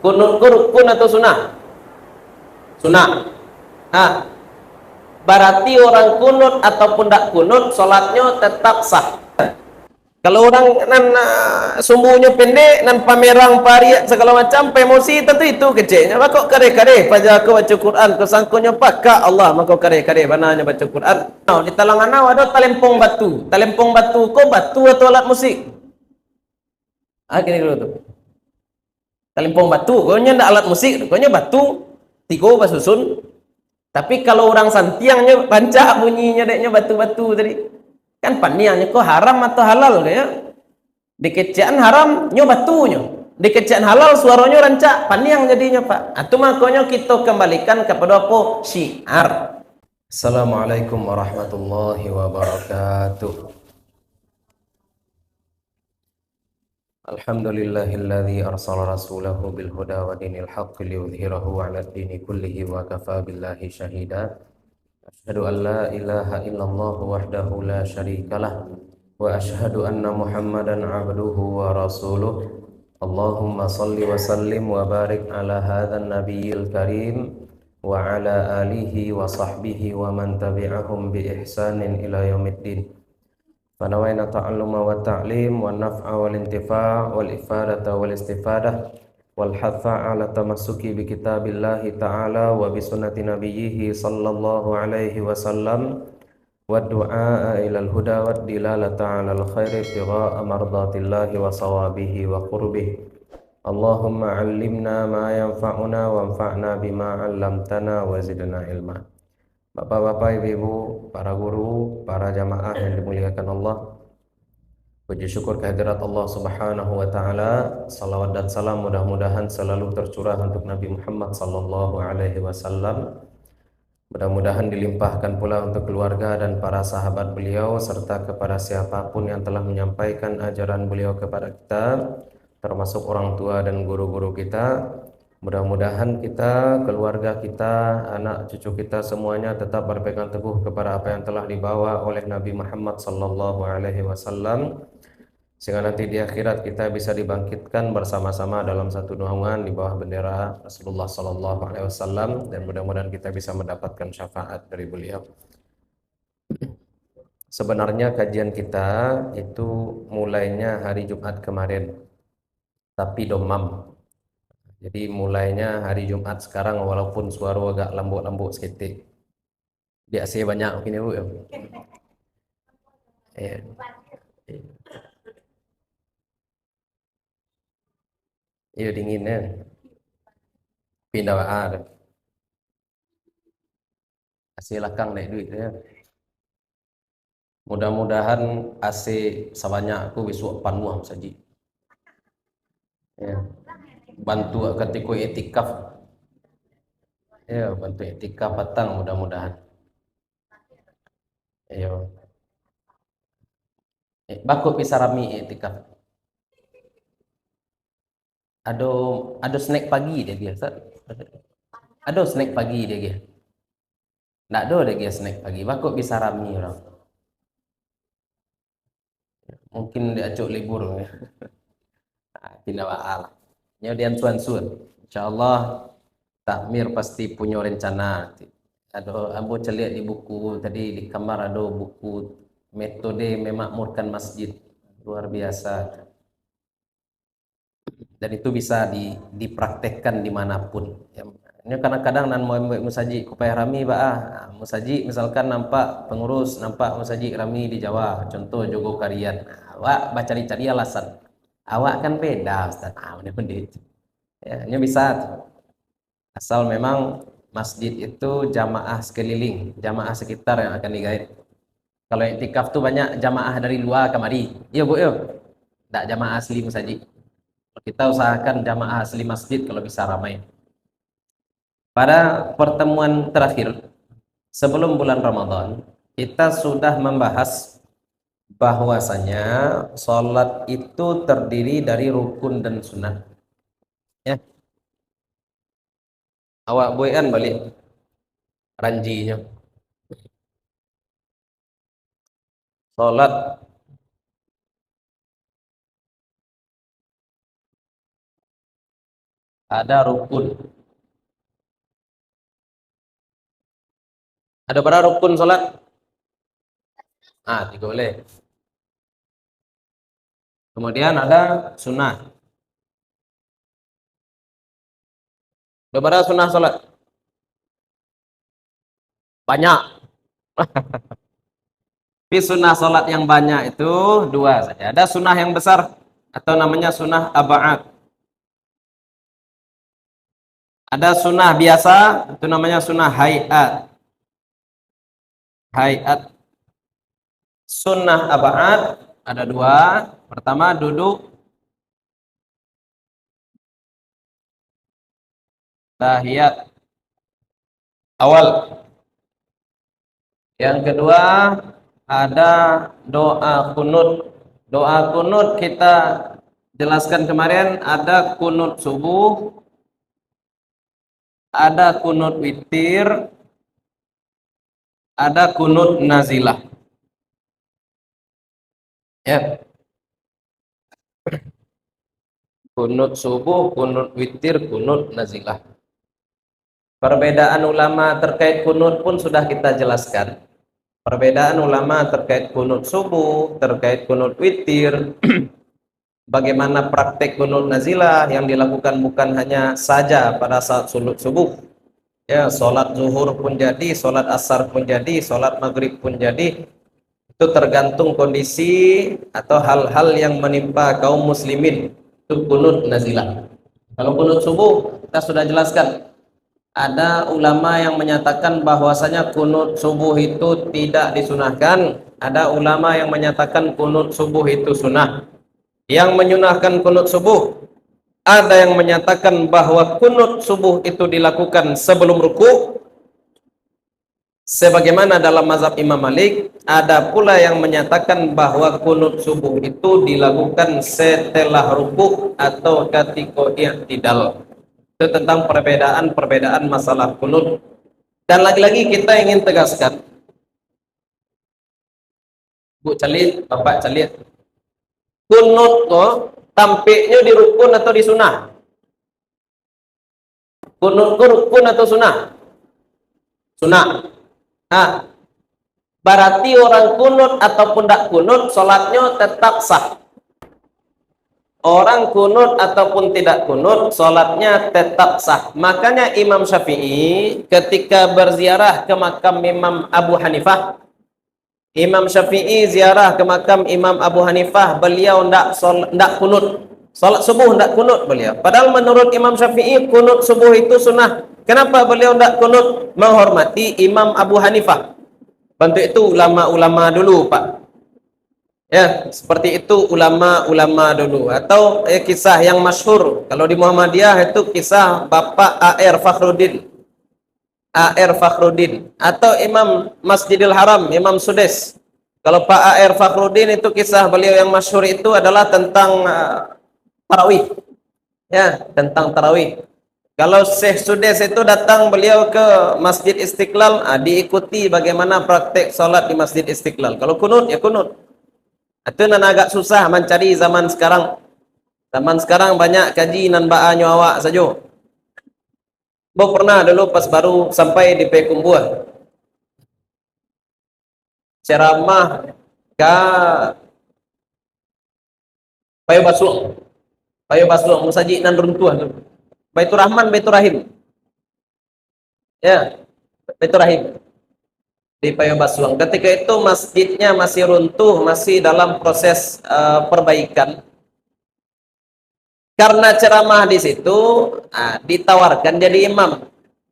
Kunut ku rukun atau sunnah? Sunnah. Nah, berarti orang kunut ataupun tak kunut, solatnya tetap sah. Kalau orang nan sumbunya pendek, nan pamerang pariak segala macam, emosi tentu itu kecilnya. Maka kare-kare pada aku baca Quran, kesangkunya pakak Allah, maka kare-kare bananya baca Quran. Nah, di talangan ada talempong batu. Talempong batu, kok batu atau alat musik? Gini dulu tuh. Talempong batu, koknya ndak alat musik, koknya batu. Tiko basusun. Tapi kalau orang santiangnya panca bunyinya deknya batu-batu tadi. Kan paniannya kok haram atau halal kayak? Di kecaan haram nyo batunya, di kecaan halal suaranya rancak paniang jadinya Pak. Atau makanya kita kembalikan kepada apa? Syiar. Assalamualaikum warahmatullahi wabarakatuh. Alhamdulillahilladzi arsala rasulahu bil huda wa dinil haqqi liyudhhirahu 'ala ad-dini kullihi wa kafaa billahi shahida. Asyhadu an la ilaha illallah wahdahu la syarikalah wa asyhadu anna Muhammadan 'abduhu wa rasuluh. Allahumma salli wa sallim wa barik ala hadzal nabiyil karim wa ala alihi wa sahbihi wa man tabi'ahum bi ihsanin ila yaumiddin. Fanawaina ta'alluma wa ta'lim wa naf'a wal intifa' wal ifadata wal istifadah wal hatha ala tamassuki bi kitabillahi ta'ala wa bi sunnati nabiyhi sallallahu alaihi wasallam wa du'a ila al huda wa dilalata ala al khairi ibtigha'a mardatillahi wa sawabihi wa qurbih. Allahumma 'allimna ma yanfa'una wanfa'na bima 'allamtana wa zidna ilma. Bapak-bapak, ibu-ibu, para guru, para jamaah yang dimuliakan Allah, puji syukur kehadirat Allah Subhanahu wa taala. Salawat dan salam mudah-mudahan selalu tercurah untuk Nabi Muhammad sallallahu alaihi wasallam. Mudah-mudahan dilimpahkan pula untuk keluarga dan para sahabat beliau serta kepada siapapun yang telah menyampaikan ajaran beliau kepada kita, termasuk orang tua dan guru-guru kita. Mudah-mudahan kita, keluarga kita, anak cucu kita semuanya tetap berpegang teguh kepada apa yang telah dibawa oleh Nabi Muhammad sallallahu alaihi wasallam, sehingga nanti di akhirat kita bisa dibangkitkan bersama-sama dalam satu naungan di bawah bendera Rasulullah sallallahu alaihi wasallam, dan mudah-mudahan kita bisa mendapatkan syafaat dari beliau. Sebenarnya kajian kita itu mulainya hari Jumat kemarin, tapi domam. Jadi mulainya hari Jumat sekarang walaupun suara agak lembut-lembut sedikit. Di AC banyak begini Bu ya. Iya. Iya dingin ya. Pindah baar. AC lakang naik duit ya. Mudah-mudahan AC sebanyak aku besok panuh saja. Ya. Bantu ketika etikaf. Ya, bantu etikaf petang mudah-mudahan. Ayo. Bakut pisarami etikaf. Ada snack pagi dia biasa. Ada snack pagi dia. Nggak ada dia snack pagi. Bakut pisarami orang. Mungkin dia acuk libur ya. Tidak baal. Nyodian suan-suan. Insyaallah takmir pasti punya rencana. Ada ambo celiak di buku tadi di kamar ada buku metode memakmurkan masjid. Luar biasa. Dan itu bisa dipraktekkan dimanapun. Ini kadang-kadang nan mau musaji kupai rami bah musaji misalkan nampak pengurus nampak musaji rami di Jawa, contoh Jogo Karian. Awak baca cari alasan. Awak kan beda Ustaz. Ini pendit. Ya, ini bisa asal memang masjid itu jamaah sekeliling, jamaah sekitar yang akan digait. Kalau iktikaf tuh banyak jamaah dari luar kemari. Iya Bu, yuk. Enggak jamaah asli musaji. Kita usahakan jamaah asli masjid kalau bisa ramai. Pada pertemuan terakhir sebelum bulan Ramadan, kita sudah membahas bahwasanya sholat itu terdiri dari rukun dan sunnah. Ya. Awak buean balik ranjinya. Sholat ada rukun. Ada berapa rukun salat? Ah, 3 boleh. Kemudian ada sunnah. Ada berapa sunnah salat? Banyak. Tapi sunnah salat yang banyak itu 2 saja. Ada sunnah yang besar atau namanya sunnah aba'ad. Ada sunnah biasa, itu namanya sunnah hayat. Hayat. Sunnah aba'ad ada 2. Pertama duduk tahiyat awal. Yang kedua ada doa kunut. Doa kunut kita jelaskan kemarin, ada kunut subuh, ada kunut witir, ada kunut nazilah. Ya, kunut subuh, kunut witir, kunut nazilah. Perbedaan ulama terkait kunut pun sudah kita jelaskan. Perbedaan ulama terkait kunut subuh, terkait kunut witir, bagaimana praktek kunut nazilah yang dilakukan bukan hanya saja pada saat subuh. Ya, sholat zuhur pun jadi, sholat asar pun jadi, sholat maghrib pun jadi. Itu tergantung kondisi atau hal-hal yang menimpa kaum muslimin. Itu kunut nazilah. Kalau kunut subuh kita sudah jelaskan. Ada ulama yang menyatakan bahwasanya kunut subuh itu tidak disunahkan. Ada ulama yang menyatakan kunut subuh itu sunnah. Yang menyunahkan kunut subuh, ada yang menyatakan bahwa kunut subuh itu dilakukan sebelum ruku, sebagaimana dalam mazhab Imam Malik. Ada pula yang menyatakan bahwa kunut subuh itu dilakukan setelah ruku atau ketika i'tidal. Itu tentang perbedaan masalah kunut. Dan lagi-lagi kita ingin tegaskan, Bu Calit, Bapak Calit, kunut kok tampilnya di rukun atau di sunnah? Kunut itu rukun atau sunnah? Sunnah. Nah, berarti orang kunut ataupun tidak kunut, sholatnya tetap sah. Orang kunut ataupun tidak kunut, sholatnya tetap sah. Makanya Imam Syafi'i ketika berziarah ke makam Imam Abu Hanifah, Imam Syafi'i ziarah ke makam Imam Abu Hanifah, beliau tidak kunut. Sholat subuh tidak kunut beliau. Padahal menurut Imam Syafi'i kunut subuh itu sunnah. Kenapa beliau tidak kunut? Menghormati Imam Abu Hanifah. Bantu itu ulama-ulama dulu, Pak. Ya, seperti itu ulama-ulama dulu. Atau kisah yang masyhur kalau di Muhammadiyah itu kisah Bapak A.R. Fakhruddin. A.R. Fakhruddin atau Imam Masjidil Haram, Imam Sudes. Kalau Pak A.R. Fakhruddin itu kisah beliau yang masyhur itu adalah tentang tarawih. Ya, tentang tarawih. Kalau Syekh Sudes itu datang beliau ke Masjid Istiqlal, diikuti bagaimana praktek salat di Masjid Istiqlal. Kalau kunut ya kunut. Itu nan agak susah mencari zaman sekarang. Zaman sekarang banyak kaji nan ba'anyo awak saja. Bo pernah dulu pas baru sampai di Pekumbuh, ceramah ke Payo Basuang. Payo Basuang musaji nan runtuh tu. Baitur Rahman, Baitur Rahim. Ya, Baitur Rahim. Di Payo Basuang. Ketika itu masjidnya masih runtuh, masih dalam proses perbaikan. Karena ceramah di situ, ditawarkan jadi imam.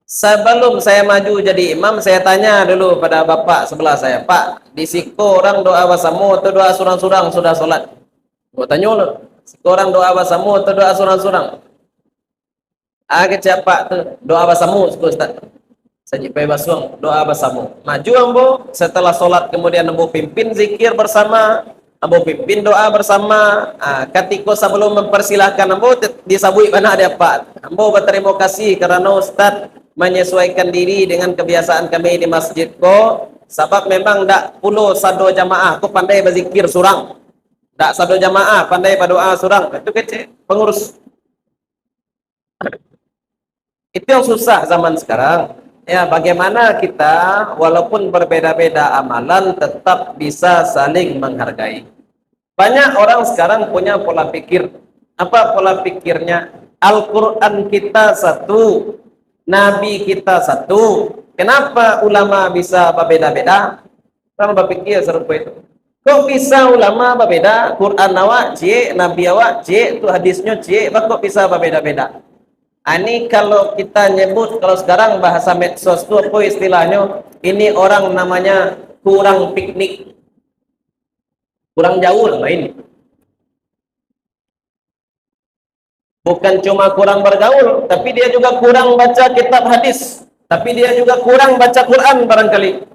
Sebelum saya maju jadi imam, saya tanya dulu pada bapak sebelah saya, Pak, di siko orang doa basamu atau doa surang-surang sudah sholat? Gua tanya lo, siko orang doa basamu atau doa surang-surang? Kecap Pak tuh doa basamu, Ustaz. Saji Payo Basuang doa bersama. Maju ambo setelah sholat, kemudian ambo pimpin zikir bersama, ambo pimpin doa bersama. Ketika sebelum mempersilahkan ambo disabui mana ada Pak. Ambo berterima kasih karena Ustaz menyesuaikan diri dengan kebiasaan kami di masjid ko. Sebab memang ndak pulo sado jamaah ko pandai berzikir surang. Ndak sado jamaah pandai berdoa surang. Itu kece pengurus. Itu yang susah zaman sekarang. Ya, bagaimana kita walaupun berbeda-beda amalan tetap bisa saling menghargai. Banyak orang sekarang punya pola pikir. Apa pola pikirnya? Al-Quran kita satu, Nabi kita satu. Kenapa ulama bisa berbeda-beda? Orang berpikir serupa itu. Kok bisa ulama berbeda? Quran awak C, Nabi awak C, itu hadisnya C, kok bisa berbeda-beda? Ini kalau kita nyebut, kalau sekarang bahasa medsos itu apa istilahnya? Ini orang namanya kurang piknik, kurang jauh lah ini. Bukan cuma kurang bergaul, tapi dia juga kurang baca kitab hadis. Tapi dia juga kurang baca Quran barangkali.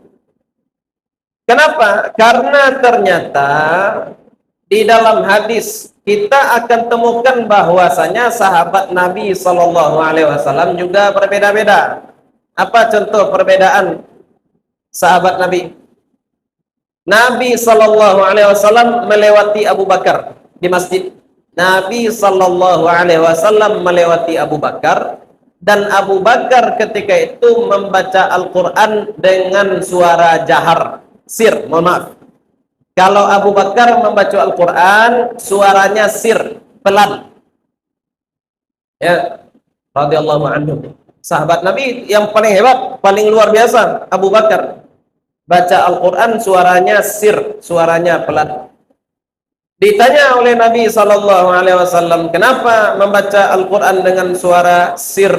Kenapa? Karena ternyata di dalam hadis kita akan temukan bahwasanya sahabat Nabi Shallallahu Alaihi Wasallam juga berbeda-beda. Apa contoh perbedaan sahabat Nabi? Nabi Shallallahu Alaihi Wasallam melewati Abu Bakar di masjid. Nabi Shallallahu Alaihi Wasallam melewati Abu Bakar, dan Abu Bakar ketika itu membaca Al-Quran dengan suara jahar, sir, mohon maaf. Kalau Abu Bakar membaca Al-Quran, suaranya sir, pelan. Ya, radhiyallahu anhu. Sahabat Nabi yang paling hebat, paling luar biasa, Abu Bakar. Baca Al-Quran suaranya sir, suaranya pelan. Ditanya oleh Nabi SAW, kenapa membaca Al-Quran dengan suara sir?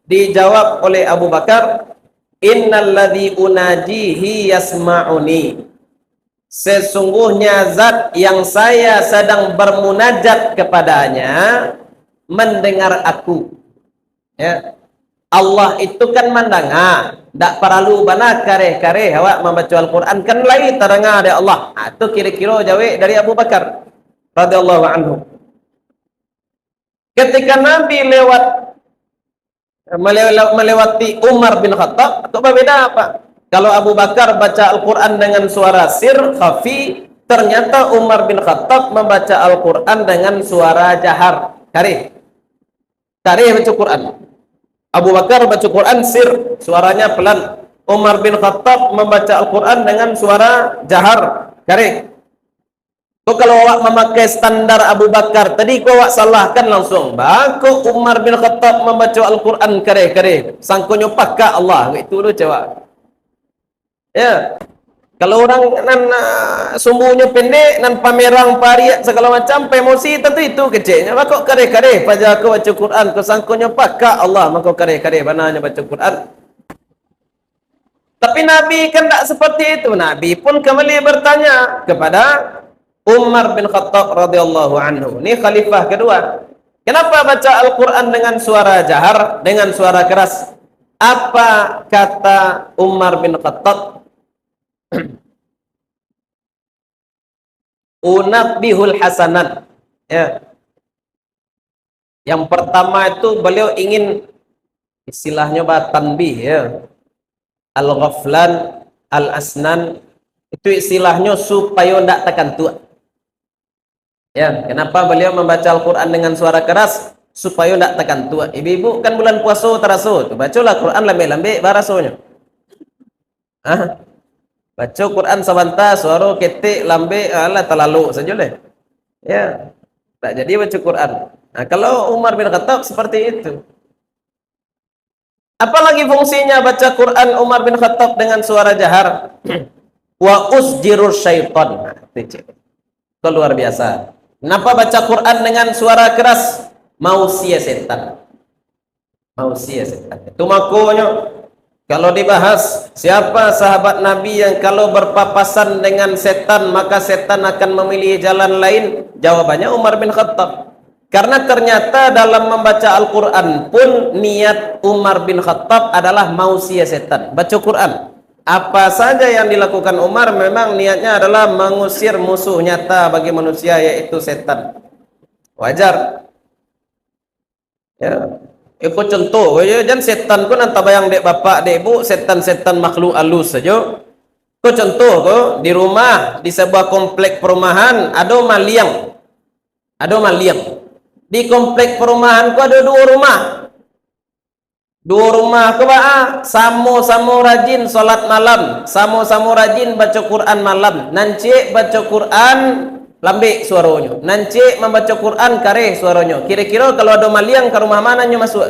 Dijawab oleh Abu Bakar, innalladzi unajihi yasma'uni. Sesungguhnya zat yang saya sedang bermunajat kepadanya mendengar aku. Ya. Allah itu kan mandanga, tak perlu bana kare-kare awak membaca Al-Quran kan lain terdengar dari Allah. Itu kira-kira jawab dari Abu Bakar radhiyallahu anhu. Ketika Nabi melewati Umar bin Khattab, itu berbeda apa? Kalau Abu Bakar baca Al-Quran dengan suara sir, khafi, ternyata Umar bin Khattab membaca Al-Quran dengan suara jahar, karih. Karih baca Quran. Abu Bakar baca Quran sir, suaranya pelan. Umar bin Khattab membaca Al-Quran dengan suara jahar, karih. Kok kalau awak memakai standar Abu Bakar tadi, kok awak salahkan langsung. Bako Umar bin Khattab membaca Al-Quran kareh-kareh, sangkonyo pakak Allah, itu dulu coba. Ya, kalau orang nan sumbunya pendek, nan pamerang pariak segala macam, emosi tentu itu kecilnya. Bako kareh-kareh, pada aku baca Quran, kau sangkonyo pakak Allah, maka kareh-kareh, mananya baca Quran. Tapi Nabi kan tak seperti itu. Nabi pun kembali bertanya kepada Umar bin Khattab radhiyallahu anhu. Ini khalifah kedua. Kenapa baca Al-Quran dengan suara jahar, dengan suara keras? Apa kata Umar bin Khattab? Unabbihul hasanat. Ya. Yang pertama itu beliau ingin istilahnya tanbih, ya. Al-ghaflan, al-asnan, itu istilahnya supaya tidak tekan tua. Ya, kenapa beliau membaca Al-Quran dengan suara keras? Supaya tidak tekan tua. Ibu-ibu kan bulan puasa terasa, bacalah Quran lambe-lambe barasonya. Baca Quran sebentar, suara ketik lambe ala terlalu saja leh. Ya, tak jadi baca Quran. Nah, kalau Umar bin Khattab seperti itu. Apalagi fungsinya baca Quran Umar bin Khattab dengan suara jahar? Wa usjirur syaitan. Itu luar biasa. Kenapa baca Quran dengan suara keras? Mau sia setan. Mau sia setan. Itu makanya kalau dibahas siapa sahabat Nabi yang kalau berpapasan dengan setan maka setan akan memilih jalan lain, jawabannya Umar bin Khattab. Karena ternyata dalam membaca Al-Quran pun niat Umar bin Khattab adalah mau sia setan. Baca Quran, apa saja yang dilakukan Umar memang niatnya adalah mengusir musuh nyata bagi manusia, yaitu setan. Wajar. Ya. Ikut contoh, ya, dan setan pun antara bayang dek bapak dek bu, setan-setan makhluk halus saja. Ikut contoh, di rumah di sebuah komplek perumahan ada maliang, ada maliang. Di komplek perumahan ada dua rumah. Dua rumah ke sama-sama rajin solat malam, sama-sama rajin baca Quran malam. Nancik baca Quran lambik suaranya, nancik membaca Quran kareh suaranya. Kira-kira kalau ada maliang ke rumah mananya masuk?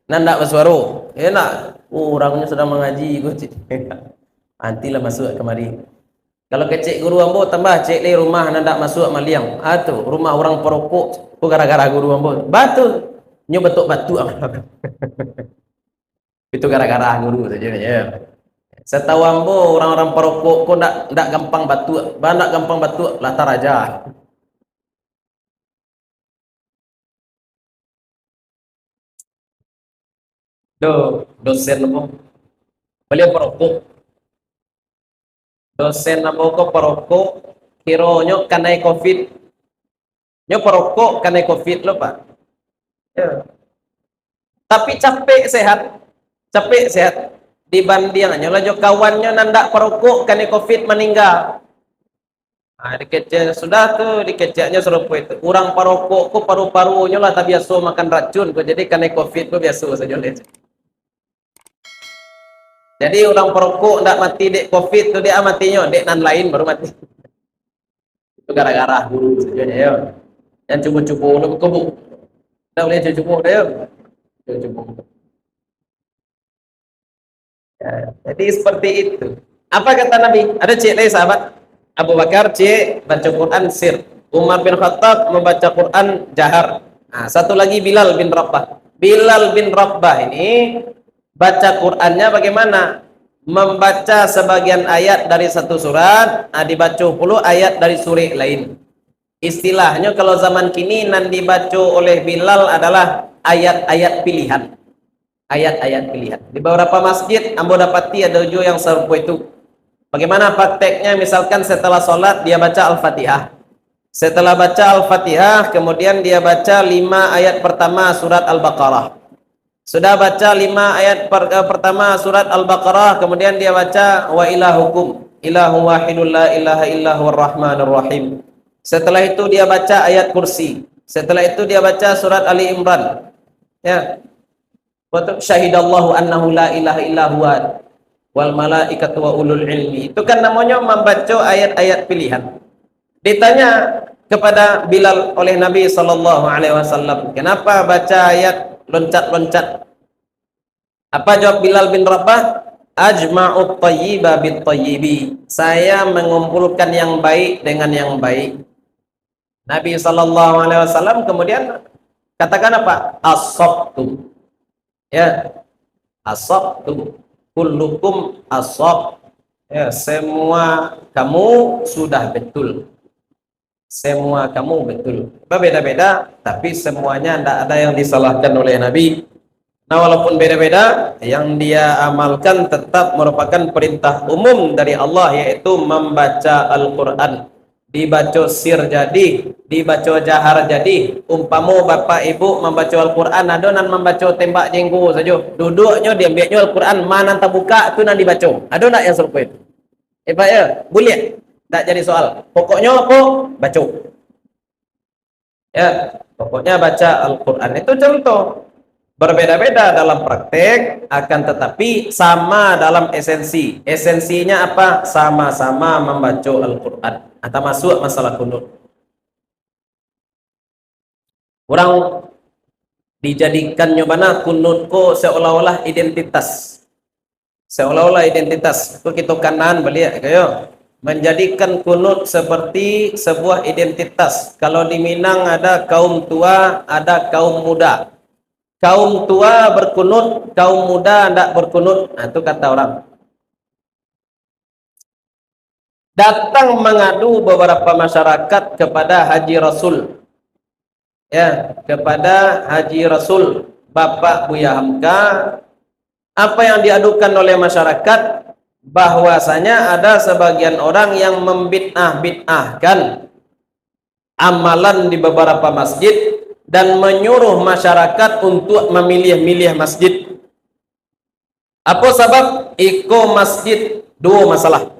Nanda bersuara. Enak. Orangnya sedang mengaji gua. Antilah masuk kemari. Kalau kecik guru ambo tambah cek le rumah nanda masuk maliang. Atu rumah orang perokok. Ku gara-gara guru ambo. Batu. Nyo betuk batu. Itu gara-gara guru saja ya. Setahu ambo orang-orang perokok kok ndak gampang batu. Ndak gampang batu latar aja. Dosen apa? Beliau perokok. Dosen apa kok perokok? Kironyo kanai covid. Nyo perokok kanai covid lo pak. Ya. Tapi capek sehat dibandingnya lah jo kawannya nandak perokok kanai covid meninggal. Nah, dikecek sudah tuh dikeceknya serupa itu. Orang perokok kok paru-parunya lah tak biasa makan racun kok jadi kanai covid kok biasa saja deh. Jadi orang perokok ndak mati dek covid tuh dia matinya dek nan lain baru mati. Itu gara-gara guru saja ya. Yang cukup-cukup lu kebuk. Dah boleh cukup dia. Cukup. Ya, jadi seperti itu. Apa kata Nabi? Ada cik lain sahabat. Abu Bakar cik baca Quran sir. Umar bin Khattab membaca Quran jahar. Nah, satu lagi Bilal bin Rabah. Bilal bin Rabah ini baca Qurannya bagaimana? Membaca sebagian ayat dari satu surat, dibaca puluh ayat dari surah lain. Istilahnya kalau zaman kini nan dibaca oleh Bilal adalah ayat-ayat pilihan. Ayat-ayat pilihan. Di beberapa masjid ambo dapati ada juga yang serupa itu. Bagaimana prakteknya? Misalkan setelah sholat dia baca Al-Fatihah. Setelah baca Al-Fatihah kemudian dia baca 5 ayat pertama surat Al-Baqarah. Sudah baca 5 ayat pertama surat Al-Baqarah, kemudian dia baca wa ilahukum ilahu wahidul la ilaha illahu ar-rahmanur rahim. Setelah itu dia baca ayat kursi. Setelah itu dia baca surat Ali Imran. Ya. Wa syahidallahu annahu la ilaha illahu wal malaikatu wa ulul ilmi. Itu kan namanya membaca ayat-ayat pilihan. Ditanya kepada Bilal oleh Nabi sallallahu alaihi wasallam, "Kenapa baca ayat loncat-loncat?" Apa jawab Bilal bin Rabah? Ajma'ut thayyiba bit thayyibi. Saya mengumpulkan yang baik dengan yang baik. Nabi sallallahu alaihi wasallam kemudian katakan apa? As-sabtu. Ya. As-sabtu. Kullukum as-sab. Ya, semua kamu sudah betul. Semua kamu betul. Berbeda-beda, tapi semuanya tidak ada yang disalahkan oleh Nabi. Nah, walaupun beda-beda, yang dia amalkan tetap merupakan perintah umum dari Allah, yaitu membaca Al-Quran. Dibaca sir jadi, dibaca jahar jadi. Umpamu bapak ibu membaca Al-Quran, adonan membaca tembak jenggo saja. Duduknya diambilnya Al-Quran, mana tak buka, itu nak dibaca. Ada nak yang serupa itu? Pak ya, boleh. Tak jadi soal. Pokoknya apa? Baca. Ya, pokoknya baca Al-Quran. Itu contoh. Berbeda-beda dalam praktek, akan tetapi sama dalam esensi. Esensinya apa? Sama-sama membaca Al-Quran. Atau masuk masalah kunut. Orang dijadikan nyobana kunut ko seolah-olah identitas. Seolah-olah identitas. Itu kita kanan balik kayo. Menjadikan kunut seperti sebuah identitas. Kalau di Minang ada kaum tua, ada kaum muda. Kaum tua berkunut, kaum muda tidak berkunut. Nah, itu kata orang. Datang mengadu beberapa masyarakat kepada Haji Rasul. Ya, kepada Haji Rasul, Bapak Buya Hamka. Apa yang diadukan oleh masyarakat? Bahwasanya ada sebagian orang yang membid'ah-bid'ahkan amalan di beberapa masjid dan menyuruh masyarakat untuk memilih-milih masjid. Apa sebab? Iko masjid dua masalah.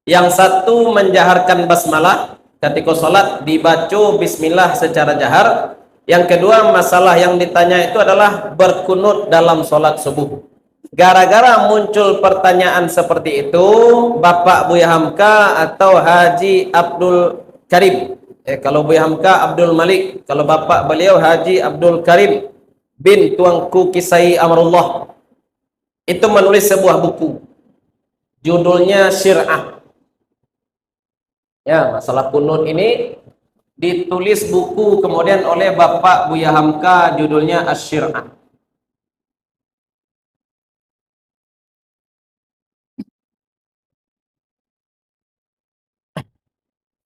Yang satu menjaharkan basmalah ketika salat, dibaca bismillah secara jahar. Yang kedua, masalah yang ditanya itu adalah berkunut dalam sholat subuh. Gara-gara muncul pertanyaan seperti itu, Bapak Buya Hamka atau Haji Abdul Karim. Kalau Buya Hamka Abdul Malik, kalau bapak beliau Haji Abdul Karim bin Tuanku Kisai Amarullah, itu menulis sebuah buku. Judulnya Syir'ah. Ya, masalah kunut ini ditulis buku kemudian oleh Bapak Buya Hamka, judulnya Asy-Syir'ah.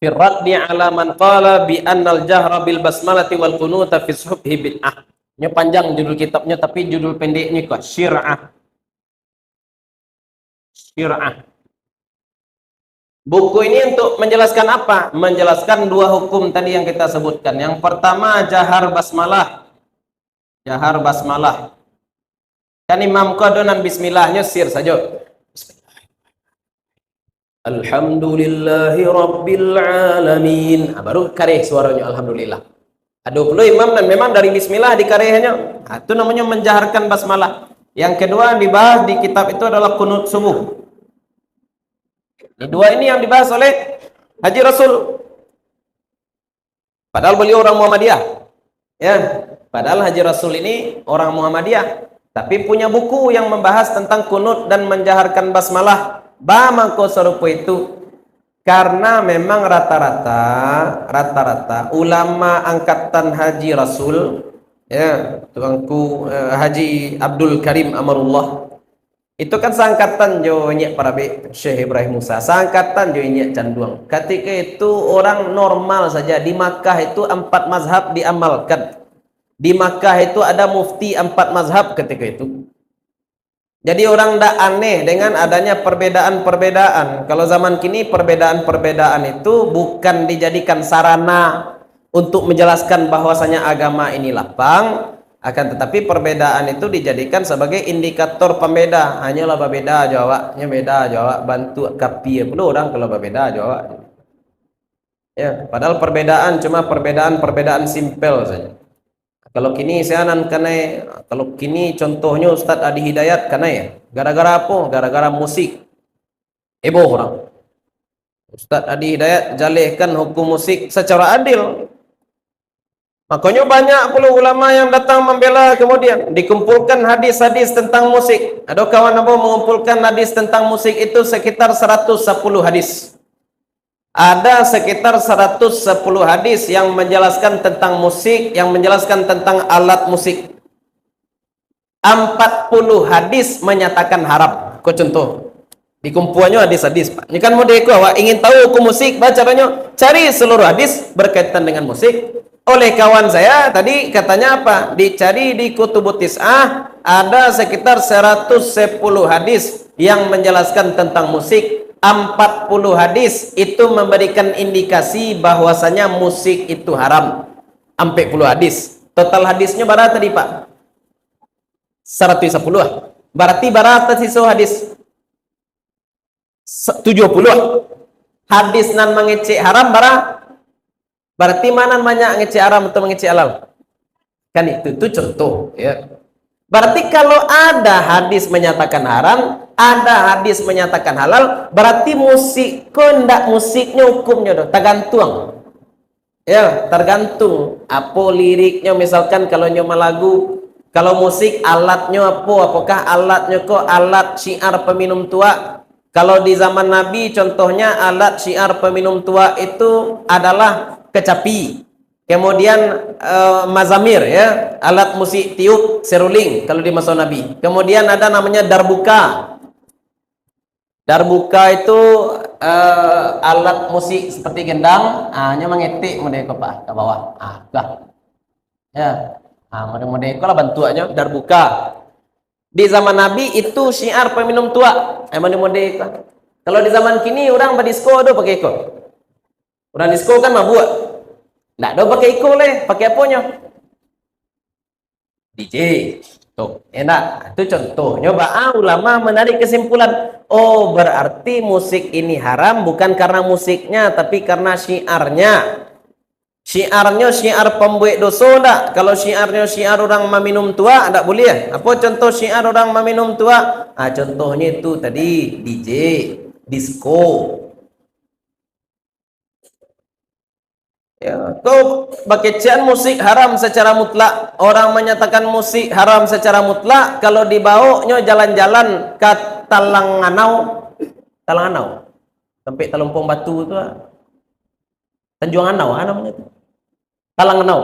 Firraddi ala man qala bi annal jahra bil basmalati wal qunuta fi subhi bid'ah. Ini panjang judul kitabnya, tapi judul pendeknya kok Syir'ah. Syir'ah. Buku ini untuk menjelaskan apa? Menjelaskan dua hukum tadi yang kita sebutkan. Yang pertama, jahar basmalah. Jahar basmalah. Kan Imam Qadonan bismillahnya sir saja. Alhamdulillahi Rabbil Alamin. Baru kareh suaranya Alhamdulillah. Aduh, lu imam dan memang dari bismillah dikarehnya. Itu namanya menjaharkan basmalah. Yang kedua dibahas di kitab itu adalah kunut subuh. Ini dua ini yang dibahas oleh Haji Rasul. Padahal beliau orang Muhammadiyah. Ya, padahal Haji Rasul ini orang Muhammadiyah, tapi punya buku yang membahas tentang kunut dan menjaharkan basmalah. Bamangko serupa itu karena memang rata-rata ulama angkatan Haji Rasul, ya, tuanku Haji Abdul Karim Amarullah, itu kan seangkatan jo nyek para Syekh Ibrahim Musa, seangkatan jo nyek Canduang. Ketika itu orang normal saja. Di Makkah itu 4 mazhab diamalkan. Di Makkah itu ada mufti 4 mazhab ketika itu. Jadi orang tidak aneh dengan adanya perbedaan-perbedaan. Kalau zaman kini perbedaan-perbedaan itu bukan dijadikan sarana untuk menjelaskan bahwasanya agama ini lapang, akan tetapi perbedaan itu dijadikan sebagai indikator pembeda. Hanyalah berbeda jawabnya, beda jawab bantu kapi perlu orang kalau berbeda jawab. Ya, padahal perbedaan cuma perbedaan simpel saja. Kalau kini seanan kena, kalau kini contohnya Ustadz Adi Hidayat kena ya, gara-gara apa? Gara-gara musik. Heboh orang. Ustadz Adi Hidayat jalihkan hukum musik secara adil. Makanya banyak pula ulama yang datang membela, kemudian dikumpulkan hadis-hadis tentang musik. Ada kawan apa mengumpulkan hadis tentang musik itu sekitar 110 hadis. Ada sekitar 110 hadis yang menjelaskan tentang musik, yang menjelaskan tentang alat musik. 40 hadis menyatakan haram. Kau contoh, di kumpulannya hadis-hadis, Pak. Ini kan mau awak ingin tahu hukum musik, baca banyak, cari seluruh hadis berkaitan dengan musik. Oleh kawan saya tadi katanya apa? Dicari di Kutubut Tis'ah, ada sekitar 110 hadis yang menjelaskan tentang musik. 40 hadis itu memberikan indikasi bahwasanya musik itu haram. 40 hadis. Total hadisnya berapa tadi, Pak? 110. Berarti berapa sisa hadis? 70. Hadis nan mengecek haram berapa? Berarti mana banyak ngecek haram atau mengecek halal? Kan itu contoh, ya. Berarti kalau ada hadis menyatakan haram, ada hadis menyatakan halal, berarti musik kondak musiknya hukumnya doh tergantung. Ya, tergantung apa liriknya. Misalkan kalau nyoma lagu, kalau musik alatnya apa? Apakah alatnya kok alat syiar peminum tua? Kalau di zaman Nabi contohnya alat syiar peminum tua itu adalah kecapi. Kemudian mazamir, ya, alat musik tiup seruling kalau di masa Nabi. Kemudian ada namanya darbuka. Darbuka itu alat musik seperti gendang, hanya mengetik model ke bawah. Ya. Model kalau bantuannya darbuka. Di zaman Nabi itu syiar peminum tua. Model. Kalau di zaman kini orang berdisco do pakai ikut. Orang disco kan mabuk. Nggak ada pakai ikut leh, pakai apanya? DJ. Tuh, enak. Itu contohnya. Ulama menarik kesimpulan. Oh, berarti musik ini haram bukan karena musiknya, tapi karena syiarnya. Syiarnya syiar pembuat dosa tak? Kalau syiarnya syiar orang meminum tua, tak boleh. Apa contoh syiar orang meminum tua? Contohnya itu tadi DJ, disco. Ya, kau bakecian musik haram secara mutlak. Orang menyatakan musik haram secara mutlak kalau dibawanya jalan-jalan ke Talanganau, Talanganau, sampai Talumpong Batu itu, Tanjuanganau, namanya itu. Talanganau.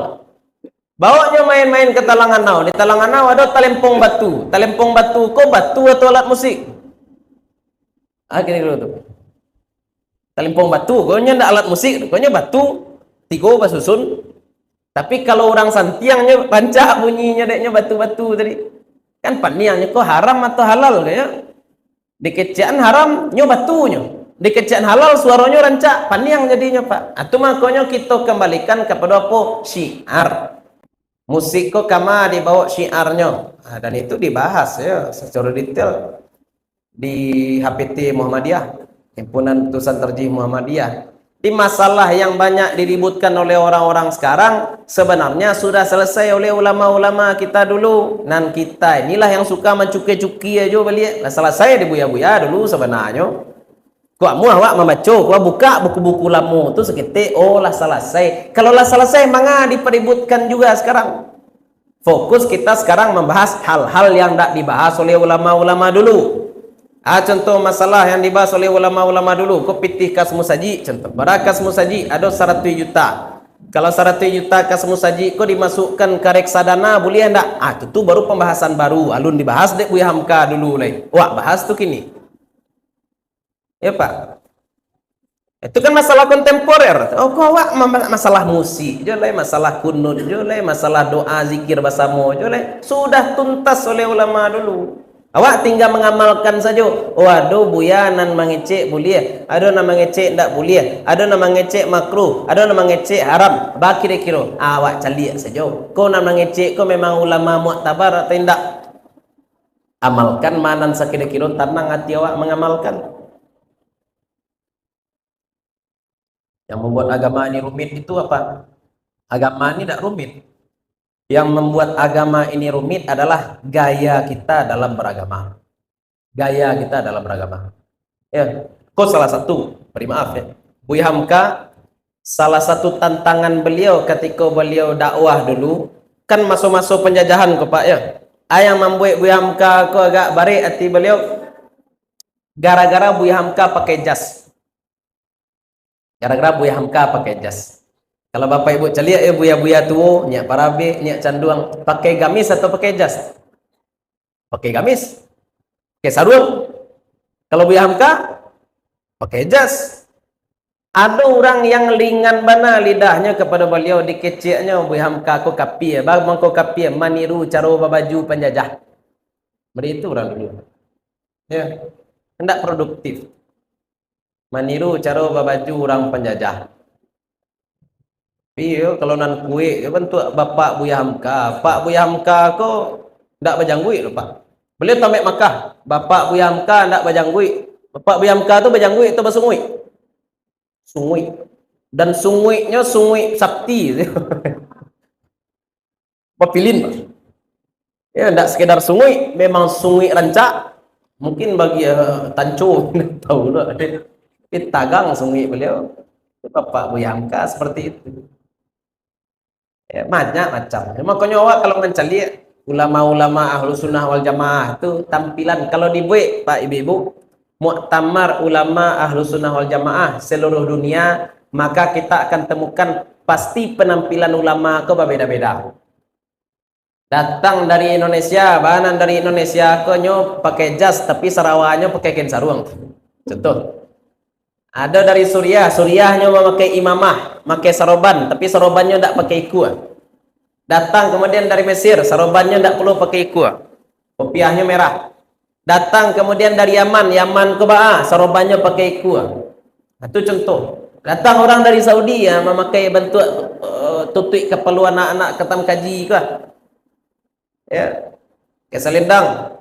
Bawanya main-main ke Talanganau. Di Talanganau ada Talempong Batu. Talempong Batu, kau batu atau alat musik? Gini dulu tuh. Talempong Batu, kau nya ndak alat musik, kau nya batu. Tigo basusun. Tapi kalau orang Santiangnya rancak bunyinya deknya batu-batu tadi. Kan paniangnya kok haram atau halal kaya. Di keciaan haram nyo batunya. Di keciaan halal suaranya rancak paniang jadinya, Pak. Atau makanya kita kembalikan kepada apa? Syiar. Musik kok kama dibawa syiarnya. Dan itu dibahas ya secara detail di HPT Muhammadiyah, Himpunan Tulisan Terjih Muhammadiyah. Di masalah yang banyak diributkan oleh orang-orang sekarang sebenarnya sudah selesai oleh ulama-ulama kita dulu. Dan kita inilah yang suka mencuki-cuki aja balik. Selesai di buya-buya dulu sebenarnya. Kau awak membaca, kau buka buku-buku lama tu seketik, oh lah selesai. Kalau lah selesai, mangga dipeributkan juga sekarang. Fokus kita sekarang membahas hal-hal yang tak dibahas oleh ulama-ulama dulu. Contoh masalah yang dibahas oleh ulama-ulama dulu, kau pitih kas musaji, contoh. Barakas musaji ada 100 juta. Kalau 100 juta kas musaji kau dimasukkan ke reksadana, boleh enggak? Itu baru pembahasan baru. Alun dibahas dek Buya Hamka dulu lagi. Wah, bahas tu kini. Ya, Pak. Itu kan masalah kontemporer. Oh, kau awak masalah musik, jolai masalah kunut, jolai masalah doa zikir bersama, jolai sudah tuntas oleh ulama dulu. Awak tinggal mengamalkan saja. Waduh, buya nan mengecek boleh, ada nama ngecek tak boleh, ada nama ngecek makruh, ada nama ngecek haram. Ba kira-kira awak calik saja. Kau nama ngecek kau memang ulama muktabar atau tidak? Amalkan manan sakira-kira tenang hati awak mengamalkan. Yang membuat agama ini rumit itu apa? Agama ini tidak rumit. Yang membuat agama ini rumit adalah gaya kita dalam beragama. Gaya kita dalam beragama. Ya, kok salah satu, beri maaf ya. Buya Hamka, salah satu tantangan beliau ketika beliau dakwah dulu, kan masuk-masuk penjajahan kok Pak ya. Yang membuat Buya Hamka kok agak barik hati beliau, gara-gara Buya Hamka pakai jas. Gara-gara Buya Hamka pakai jas. Kalau bapak ibu celiak ya buya-buya tua, nyak parabe, nyak canduang, pakai gamis atau pakai jas? Pakai gamis. Pakai sarung. Kalau Buya Hamka pakai jas. Ada orang yang ringan bana lidahnya kepada beliau dikeceknya Buya Hamka kau kapi ya, bang kau kapi ya, maniru cara baju penjajah. Beri itu orang dulu. Ya, hendak produktif. Maniru cara baju orang penjajah. Iya, kalau nan kue bentuk bapak Buya Hamka, Pak Buya Hamka kok ndak berjanggui lho Pak. Beliau tamek Makkah, bapak Buya Hamka ndak berjanggui. Bapak Buya Hamka tu berjanggui atau bersungui? Sungui. Dan sunguinya sungui sakti. Papilin. Ya, ndak sekedar sungui, memang sungui rancak. Mungkin bagi tanco tahu lah. Tagang sungui beliau. Bapak Buya Hamka seperti itu. Ya, banyak macam. Makanya awak kalau mencari ulama-ulama ahlu sunnah wal jamaah itu tampilan kalau dibuat Pak Ibu-Ibu muktamar ulama ahlu sunnah wal jamaah seluruh dunia, maka kita akan temukan pasti penampilan ulama ke berbeda-beda. Datang dari Indonesia, bahanan dari Indonesia konyo pakai jas tapi Sarawaknya pakai kain sarung. Contoh. Ada dari Suriah, Suriahnya memakai imamah, pakai saroban, tapi sarobannya tidak pakai iku. Datang kemudian dari Mesir, sarobannya tidak perlu pakai iku. Kopiahnya merah. Datang kemudian dari Yaman, Yaman ke Ba'a, sarobannya pakai iku. Itu contoh. Datang orang dari Saudi ya, memakai bentuk tutui keperluan anak-anak ketam kaji ke. Ya. Ke selendang.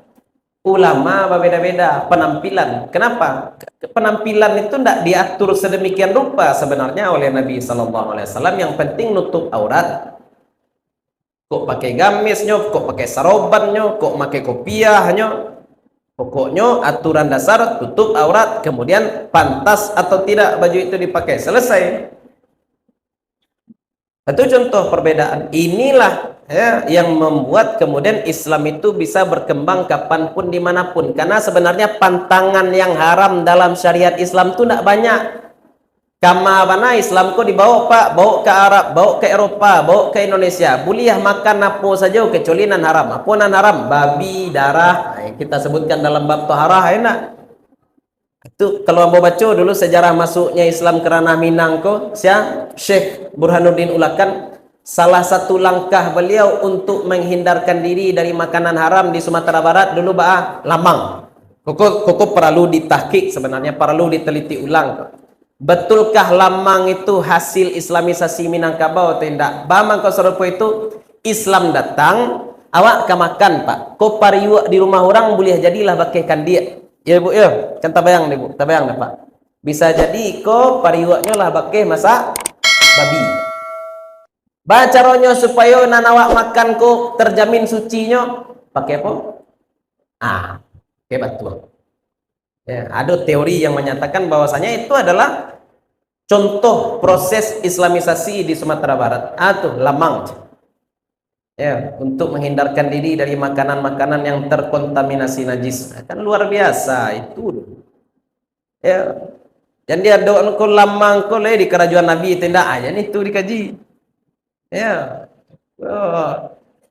Ulama berbeda-beda penampilan. Kenapa? Penampilan itu tidak diatur sedemikian rupa sebenarnya oleh Nabi Sallallahu Alaihi Wasallam. Yang penting nutup aurat. Kok pakai gamisnya, kok pakai sarobannya, kok pakai kopiahnya. Pokoknya aturan dasar tutup aurat, kemudian pantas atau tidak baju itu dipakai, selesai. Itu contoh perbedaan. Inilah ya, yang membuat kemudian Islam itu bisa berkembang kapanpun dimanapun. Karena sebenarnya pantangan yang haram dalam syariat Islam itu tidak banyak. Kama mana Islam kok dibawa Pak, bawa ke Arab, bawa ke Eropa, bawa ke Indonesia. Boleh makan apa saja kecuali nan haram. Apa nan haram? Babi, darah. Nah, kita sebutkan dalam bab taharah enak. Itu kalau ambo baca dulu sejarah masuknya Islam ke ranah Minang ko, Syekh Burhanuddin Ulakan, salah satu langkah beliau untuk menghindarkan diri dari makanan haram di Sumatera Barat dulu lamang. Koko perlu ditahqiq, sebenarnya perlu diteliti ulang. Betulkah lamang itu hasil islamisasi Minangkabau atau tidak? Bamang kau serupa itu Islam datang, awak makan Pak. Kau pariwak di rumah orang boleh jadilah bakaikan dia. Ya Bu, ya. Kan tabayang nih Bu, tabayang dah Pak. Bisa jadi kau pariwaknya lah bakai masak babi. Bacaronya supaya nan awak makan kau terjamin sucinya pakai apa? Hebat tuh. Ya, ada teori yang menyatakan bahwasanya itu adalah contoh proses islamisasi di Sumatera Barat. Lamang. Ya, untuk menghindarkan diri dari makanan-makanan yang terkontaminasi najis. Kan luar biasa itu. Ya. Dan dia doa ko lamang ko di kerajaan Nabi tindak aja nih itu dikaji. Ya.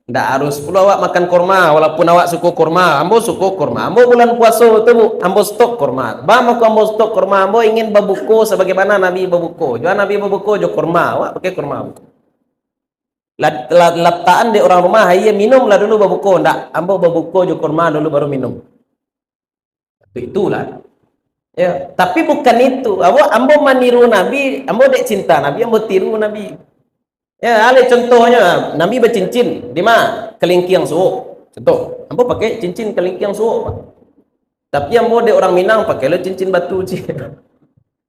Ndak harus pula awak makan kurma, walaupun awak suku kurma, ambo suku kurma, ambo bulan puasa tu Bu, ambo stok kurma, bama ambo stok kurma, ambo ingin berbuka sebagaimana Nabi berbuka, jangan Nabi berbuka jo kurma, awak pakai kurma. Laptaan di orang rumah, iya minum lah dulu berbuka, ndak, ambo berbuka jo kurma dulu baru minum. Itulah. Ya, tapi bukan itu, ambo meniru Nabi, ambo dek cinta Nabi, ambo tiru Nabi. Ya, ada contohnya Nabi bercincin di mana? Kelingking suuk. Contoh, ambo pakai cincin kelingking suuk, Pak. Tapi ambo de orang Minang pakai le cincin batu cik.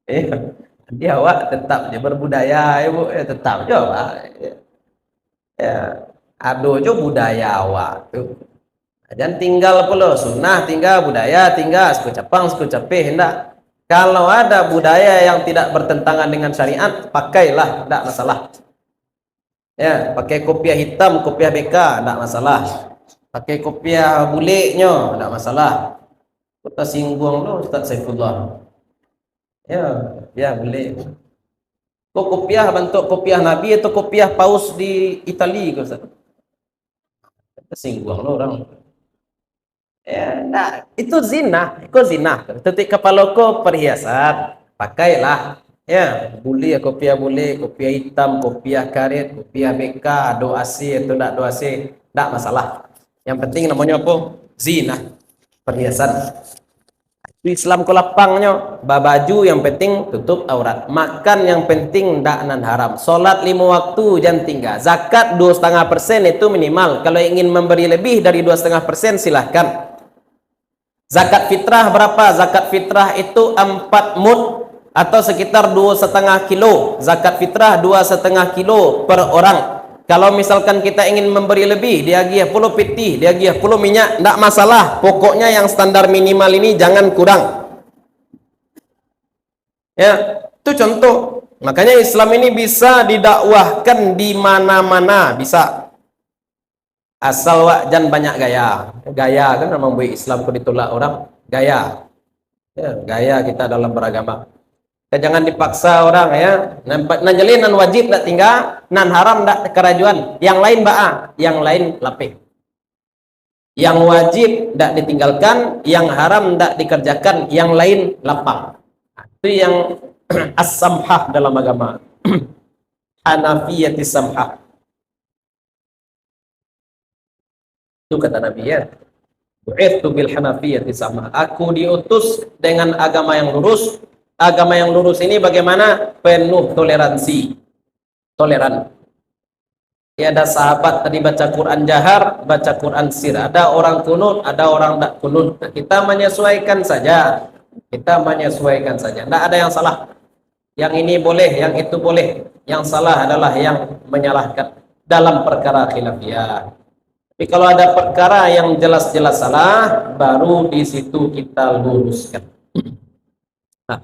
Ya. Dia awak tetap je berbudaya ya Bu, ya tetap je Pak. Ya, ado jo budaya awak tu. Dan tinggal pula sunnah, tinggal budaya, tinggal suku capang, suku capeh hendak. Kalau ada budaya yang tidak bertentangan dengan syariat, pakailah, tidak masalah. Ya, pakai kopiah hitam, kopiah BK, tidak masalah. Pakai kopiah buliknya, tidak masalah. Kita singgung lo Ustaz Saifullah. Ya boleh. Kok kopiah bentuk kopiah Nabi atau kopiah paus di Itali ke Ustaz? Kita singgung lo orang. Ya, nah, itu zina, Tetik kepala ko perhiasan, pakailah. Ya, boleh kopiah hitam, kopiah karet, kopiah BK, do AC atau tidak do AC, tidak masalah. Yang penting namanya apa? Zina, perhiasan. Itu Islam ko lapangnya, baju yang penting tutup aurat, makan yang penting tidak nan haram, solat 5 waktu jangan tinggal, zakat 2,5% itu minimal. Kalau ingin memberi lebih dari 2,5% silahkan. Zakat fitrah berapa? Zakat fitrah itu 4 mud atau sekitar 2,5 kilo. Zakat fitrah 2,5 kilo per orang. Kalau misalkan kita ingin memberi lebih, dia gih puluh piti, dia gih puluh minyak, tidak masalah. Pokoknya yang standar minimal ini jangan kurang. Ya, itu contoh. Makanya Islam ini bisa didakwahkan di mana-mana, bisa. Asal wak jangan banyak gaya. Gaya kan memang buat Islam ku ditolak orang. Gaya. Ya, gaya kita dalam beragama. Jangan dipaksa orang ya. Nan jelin nan wajib tak tinggal, nan haram tak kerajuan. Yang lain yang lain lapik. Yang wajib tak ditinggalkan, yang haram tak dikerjakan, yang lain lapang. Itu yang as-samhah dalam agama. Hanafiyatis samhah. Itu kata Nabi ya. Bu'ithu bil hanafiyatis samhah. Aku diutus dengan agama yang lurus. Agama yang lurus ini bagaimana? Penuh toleransi. Toleran. Ya, ada sahabat tadi baca Quran jahar, baca Quran sir. Ada orang kunut, ada orang tak kunut. Nah, kita menyesuaikan saja. Kita menyesuaikan saja. Tidak ada yang salah. Yang ini boleh, yang itu boleh. Yang salah adalah yang menyalahkan dalam perkara khilafiyah. Tapi kalau ada perkara yang jelas-jelas salah, baru di situ kita luruskan. Nah,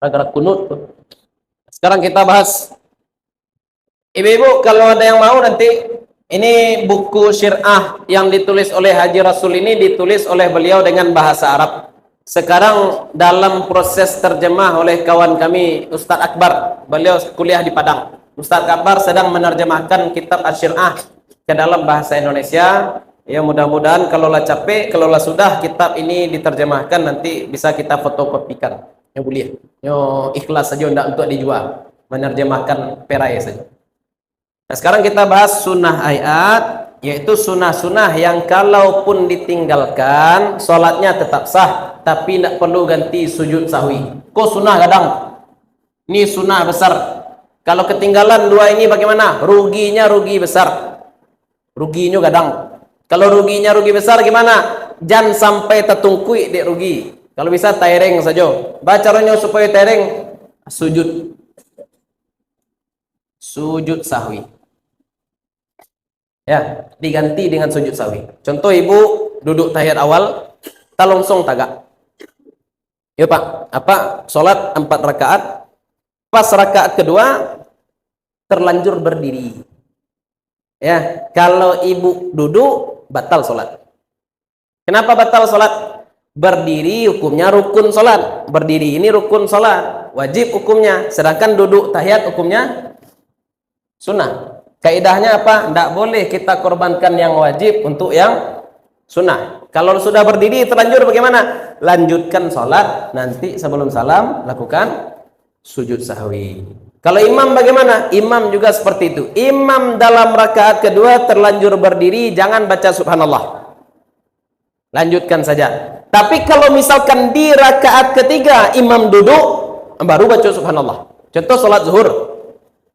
perkara kunut. Sekarang kita bahas. Ibu-ibu, kalau ada yang mau nanti, ini buku syirah yang ditulis oleh Haji Rasul ini ditulis oleh beliau dengan bahasa Arab. Sekarang dalam proses terjemah oleh kawan kami Ustadz Akbar. Beliau kuliah di Padang. Ustadz Akbar sedang menerjemahkan kitab Asy-Syir'ah ke dalam bahasa Indonesia. Ya, mudah-mudahan kalaulah capek, kalaulah sudah kitab ini diterjemahkan, nanti bisa kita fotokopikan. Ya boleh. Yo ikhlas saja tidak untuk dijual. Menerjemahkan perai saja. Nah, sekarang kita bahas sunnah ayat, yaitu sunnah-sunnah yang kalaupun ditinggalkan, sholatnya tetap sah, tapi tidak perlu ganti sujud sahwi. Kok sunnah kadang? Ini sunnah besar. Kalau ketinggalan dua ini bagaimana? Ruginya rugi besar. Ruginya kadang. Kalau ruginya rugi besar gimana? Jangan sampai tertungkui dek rugi. Kalau bisa taireng saja. Baca caranya supaya taireng, sujud. Sujud sahwi. Ya, diganti dengan sujud sahwi. Contoh ibu duduk tahiyat awal, tak langsung tagak. Ya Pak, apa? Salat 4 rakaat. Pas rakaat kedua terlanjur berdiri. Ya, kalau ibu duduk batal salat. Kenapa batal salat? Berdiri hukumnya rukun salat. Berdiri ini rukun salat, wajib hukumnya. Sedangkan duduk tahiyat hukumnya sunnah. Kaidahnya apa? Tidak boleh kita korbankan yang wajib untuk yang sunnah. Kalau sudah berdiri terlanjur bagaimana? Lanjutkan sholat, nanti sebelum salam lakukan sujud sahwi. Kalau imam bagaimana? Imam juga seperti itu. Imam dalam rakaat kedua terlanjur berdiri, jangan baca subhanallah. Lanjutkan saja. Tapi kalau misalkan di rakaat ketiga imam duduk, baru baca subhanallah. Contoh sholat zuhur.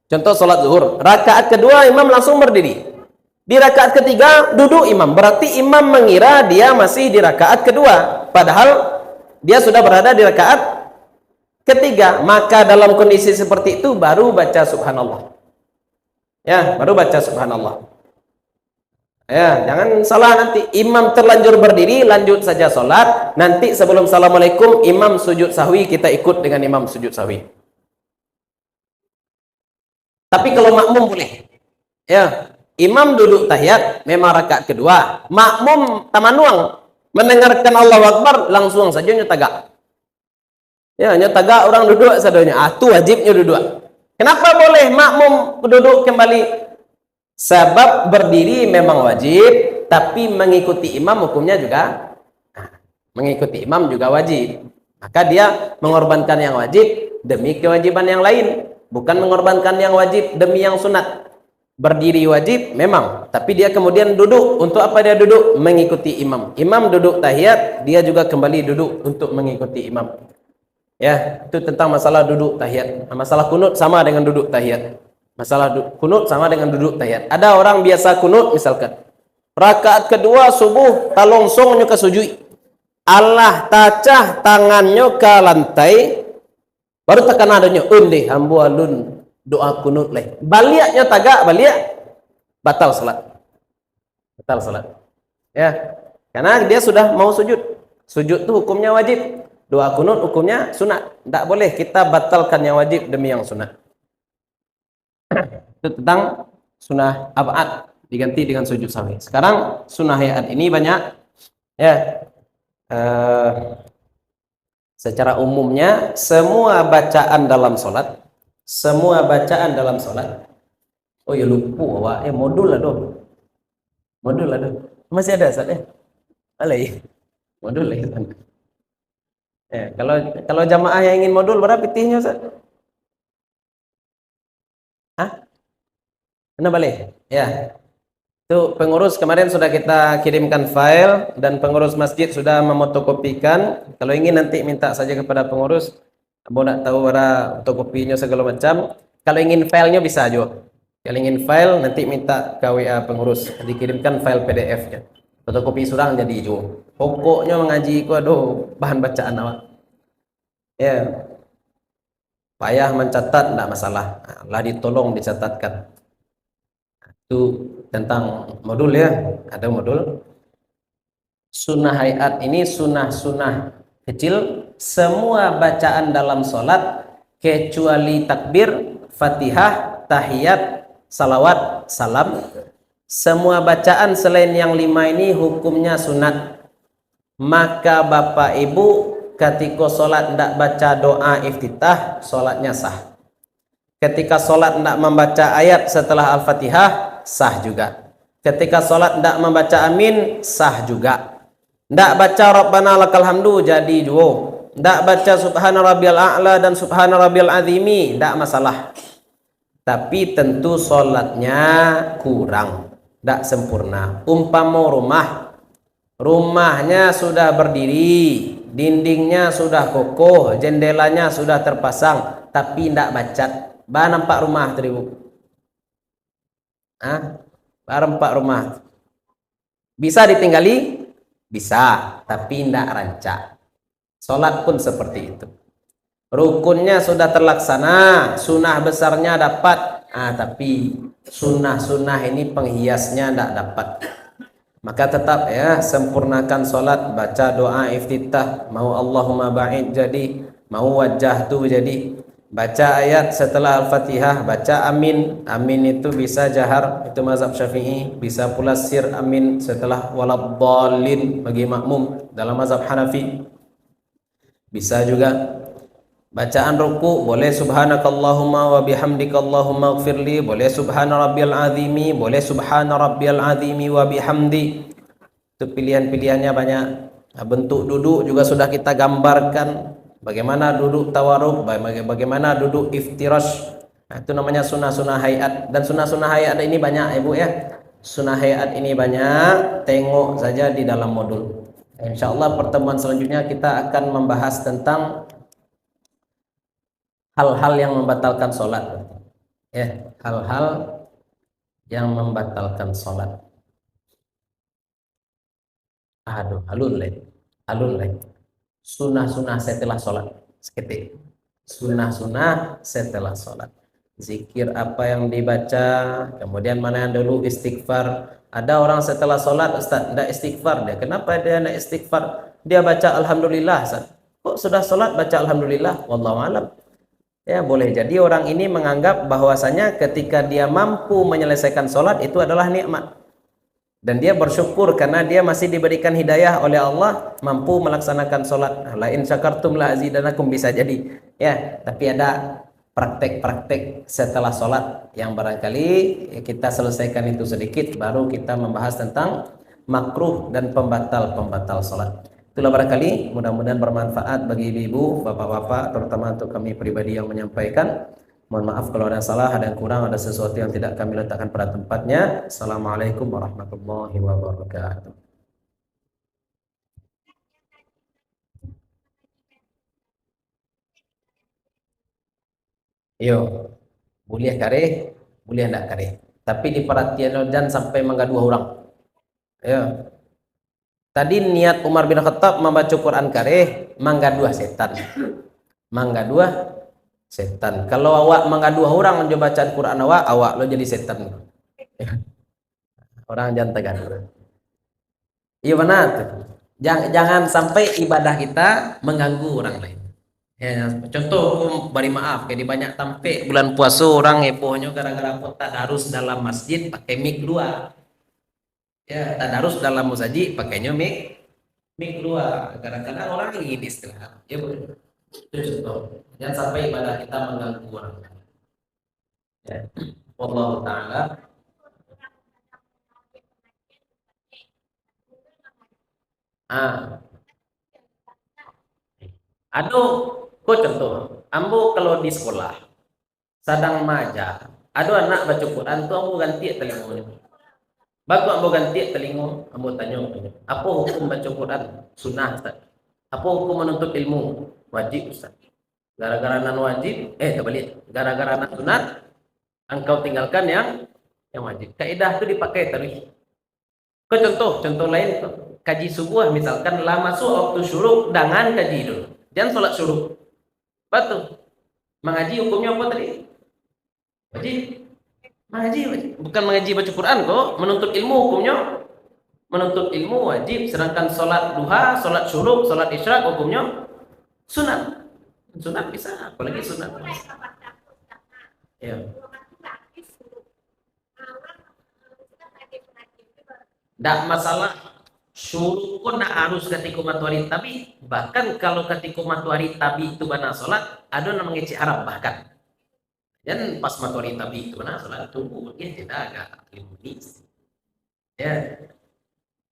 Contoh sholat zuhur, rakaat kedua imam langsung berdiri. Di rakaat ketiga duduk imam, berarti imam mengira dia masih di rakaat kedua, padahal dia sudah berada di rakaat ketiga. Maka dalam kondisi seperti itu baru baca subhanallah. Ya, baru baca subhanallah. Ya, jangan salah nanti. Imam terlanjur berdiri, lanjut saja sholat. Nanti sebelum assalamualaikum imam sujud sahwi, kita ikut dengan imam sujud sahwi. Tapi kalau makmum boleh. Ya, imam duduk tahiyat memang rakaat kedua. Makmum tamanuang mendengarkan Allahu Akbar langsung saja nyetagak. Ya, nyetagak orang duduk sadanya. Itu wajibnya duduk. Kenapa boleh makmum duduk kembali? Sebab berdiri memang wajib, tapi mengikuti imam hukumnya juga mengikuti imam juga wajib. Maka dia mengorbankan yang wajib demi kewajiban yang lain. Bukan mengorbankan yang wajib demi yang sunat. Berdiri wajib memang, tapi dia kemudian duduk. Untuk apa dia duduk? Mengikuti imam. Imam duduk tahiyat, dia juga kembali duduk untuk mengikuti imam. Ya, itu tentang masalah duduk tahiyat. Masalah kunut sama dengan duduk tahiyat. Masalah kunut sama dengan duduk tahiyat. Ada orang biasa kunut misalkan. Rakaat kedua subuh, talongsongnya ke sujud. Allah tacah tangannya ke lantai. Baru tekan adanya undi hambu alun doa kunut leh. Baliaknya tagak baliak batal salat. Batal salat. Ya. Karena dia sudah mau sujud. Sujud itu hukumnya wajib. Doa kunut hukumnya sunat. Tidak boleh kita batalkan yang wajib demi yang sunat. Itu tentang sunnah abad diganti dengan sujud sahwi. Sekarang sunnah hayat ini banyak. Ya. Secara umumnya semua bacaan dalam sholat, oh ya lupa modul lah dong, masih ada saat alay modul lah kalau jamaah yang ingin modul berapa pitihnya Ustaz? Mana boleh ya. Itu pengurus kemarin sudah kita kirimkan file dan pengurus masjid sudah memotokopikan. Kalau ingin nanti minta saja kepada pengurus. Mau nak tahu cara fotokopinya segala macam. Kalau ingin filenya bisa aja. Kalau ingin file nanti minta ke WA pengurus dikirimkan file PDF-nya. Fotokopi surang jadi jo. Pokoknya mengaji ku aduh bahan bacaan awak. Ya, payah mencatat enggak masalah. Nah, lah ditolong dicatatkan. Itu tentang modul ya. Ada modul sunnah hayat ini sunnah-sunnah kecil semua bacaan dalam sholat kecuali takbir, fatihah, tahiyat, salawat, salam. Semua bacaan selain yang 5 ini hukumnya sunat. Maka bapak ibu ketika sholat tidak baca doa iftitah, sholatnya sah. Ketika sholat tidak membaca ayat setelah al-fatihah, sah juga. Ketika sholat tidak membaca amin, sah juga. Tidak baca Rabbana lakal hamdu, jadi duo. Tidak baca subhana rabbiyal a'la dan subhana rabbiyal azimi, tidak masalah. Tapi tentu sholatnya kurang, tidak sempurna. Umpama rumahnya sudah berdiri, dindingnya sudah kokoh, jendelanya sudah terpasang, tapi tidak bacat. Bah nampak rumah tadi bu? Bah nampak rumah. Bisa ditinggali? Bisa, tapi tidak rancak. Sholat pun seperti itu. Rukunnya sudah terlaksana, sunnah besarnya dapat, tapi sunnah-sunnah ini penghiasnya tidak dapat. Maka tetap ya sempurnakan sholat, baca doa iftitah, mau Allahumma ba'id jadi, mau wajah tu jadi, baca ayat setelah al-fatihah, baca amin. Amin itu bisa jahar, itu mazhab Syafi'i, bisa pula sir amin setelah waladdallin bagi makmum dalam mazhab Hanafi. Bisa juga bacaan ruku boleh subhanakallahumma wa bihamdika allahumma ighfirli, boleh subhana rabbiyal azimi, boleh subhana rabbiyal azimi wa bihamdi. Itu pilihan-pilihannya banyak. Bentuk duduk juga sudah kita gambarkan, bagaimana duduk tawarruk, bagaimana duduk iftirash. Itu namanya sunnah-sunnah hayat. Dan sunnah-sunnah hayat ini banyak ibu ya. Sunnah hayat ini banyak, tengok saja di dalam modul. Insyaallah pertemuan selanjutnya kita akan membahas tentang hal-hal yang membatalkan sholat, ya, hal-hal yang membatalkan sholat. Aduh, alun lain. Sunnah-sunnah setelah sholat, seketik. Sunnah-sunnah setelah sholat. Zikir apa yang dibaca, kemudian mana yang dulu istighfar. Ada orang setelah sholat, Ustaz, tidak istighfar dia. Kenapa dia tidak istighfar? Dia baca alhamdulillah, Ustaz. Kok sudah sholat baca alhamdulillah? Wallahu a'lam. Ya, boleh jadi orang ini menganggap bahwasanya ketika dia mampu menyelesaikan sholat itu adalah nikmat. Dan dia bersyukur karena dia masih diberikan hidayah oleh Allah mampu melaksanakan sholat. La in syakartum la azidanakum, bisa jadi. Ya, tapi ada praktek-praktek setelah sholat yang barangkali kita selesaikan itu sedikit, baru kita membahas tentang makruh dan pembatal-pembatal sholat. Itulah barangkali mudah-mudahan bermanfaat bagi ibu, bapak-bapak, terutama untuk kami pribadi yang menyampaikan. Mohon maaf kalau ada salah, ada yang kurang, ada sesuatu yang tidak kami letakkan pada tempatnya. Assalamualaikum warahmatullahi wabarakatuh. Yo, boleh kare, boleh enggak kare. Tapi di perhatian dan sampai mangga 2 orang. Ayo. Tadi niat Umar bin Khattab membaca Quran kareh mangga 2 setan. Mangga 2 setan. Kalau awak mangga 2 orang mencoba bacaan Quran awak lo jadi setan. Orang jangan tegan. Iya benar tuh. Jangan sampai ibadah kita mengganggu orang lain. Ya, contoh beri maaf kayak di banyak tampe bulan puasa orang hebohnya gara-gara kota harus dalam masjid pakai mic 2. Ya, tadarus dalam musaji pakainya mic 2. Kadang-kadang orang ingin istirahat. Ya boleh. Itu contoh. Jangan sampai ibadah kita mengganggu orang lain. Ya. Wallahu taala. Aduh, kok contoh. Ambo kalau di sekolah sadang maja, ada anak baca Quran tuh ambo ganti telinganya. Bagus ambo ganti telinga, ambo tanya, apa hukum baca Quran? Sunnah, Ustaz. Apa hukum menuntut ilmu? Wajib, Ustaz. Gara-gara nan wajib, terbalik. Gara-gara nan sunat, Engkau tinggalkan yang wajib. Kaidah itu dipakai terus. Ke contoh lain tuh. Kaji subuh misalkan lah masuk waktu syuruk dengan kaji dulu. Jangan sholat syuruk. Betul. Mengaji hukumnya apa tadi? Wajib. Mengaji wajib. Bukan mengaji baca Quran kok. Menuntut ilmu hukumnya. Menuntut ilmu wajib. Sedangkan sholat duha, sholat syuruk, sholat isyraq hukumnya sunat. Sunat bisa. Apalagi sunat. Ya. Tidak masalah syuruk pun nak harus ketika matuari tabi. Bahkan kalau ketika matuari tabi itu bana sholat, ada namanya cik Arab bahkan. Dan pas matuari tabi itu bana sholat tunggu dia tidak agak limitis. Ya,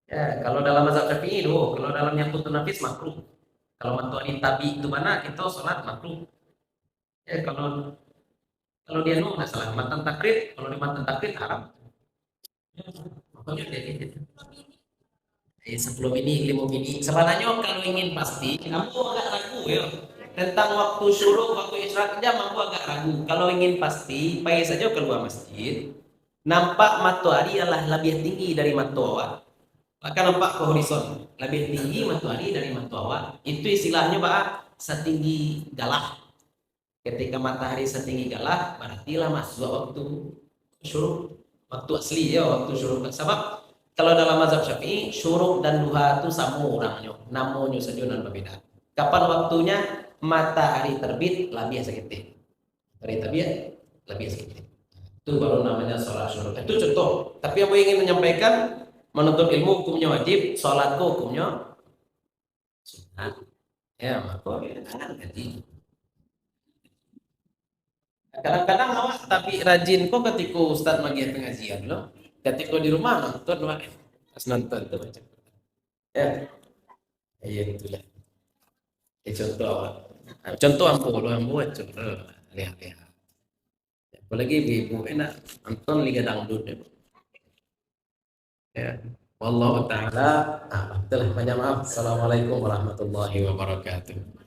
ya kalau dalam mazhab Syafi'i itu, kalau dalam yang putu nafis makruh. Kalau matuari tabi itu bana kita sholat makruh. Ya kalau dia nggak salah matan takrib, kalau di matan takrib haram. Ya, makanya dia gitu. 10 ini, 5 ini. Sebenarnya kalau ingin pasti, aku agak ragu ya. Tentang waktu syuruk, waktu isyraq jam aku agak ragu. Kalau ingin pasti, pergi saja keluar masjid. Nampak matahari adalah lebih tinggi dari matahari. Maka nampak ke horizon. Lebih tinggi matahari dari matahari. Itu istilahnya Pak, setinggi galah. Ketika matahari setinggi galah, berarti lah masuk waktu syuruk. Waktu asli ya, waktu syuruk. Sebab kalau dalam mazhab Syafi'i, syuruk dan duha itu sama orangnya, namanya saja dan berbeda. Kapan waktunya? Matahari terbit lebih sedikit. Matahari terbit lebih sedikit. Itu baru namanya sholat syuruk. Itu contoh. Tapi yang ingin menyampaikan, menuntut ilmu hukumnya wajib, sholatku hukumnya sunat. Ya, maka jangan ganti. Kadang-kadang awak tapi rajin kok ketika Ustaz bagi pengajian loh. Ketika di rumah nonton pas nonton tuh baca. Ya, ya itulah. Contoh yang buat contoh lihat. Apalagi ibu enak nonton Liga Dangdut. Ya, wallahu taala. Itulah banyak maaf. Assalamualaikum warahmatullahi wabarakatuh.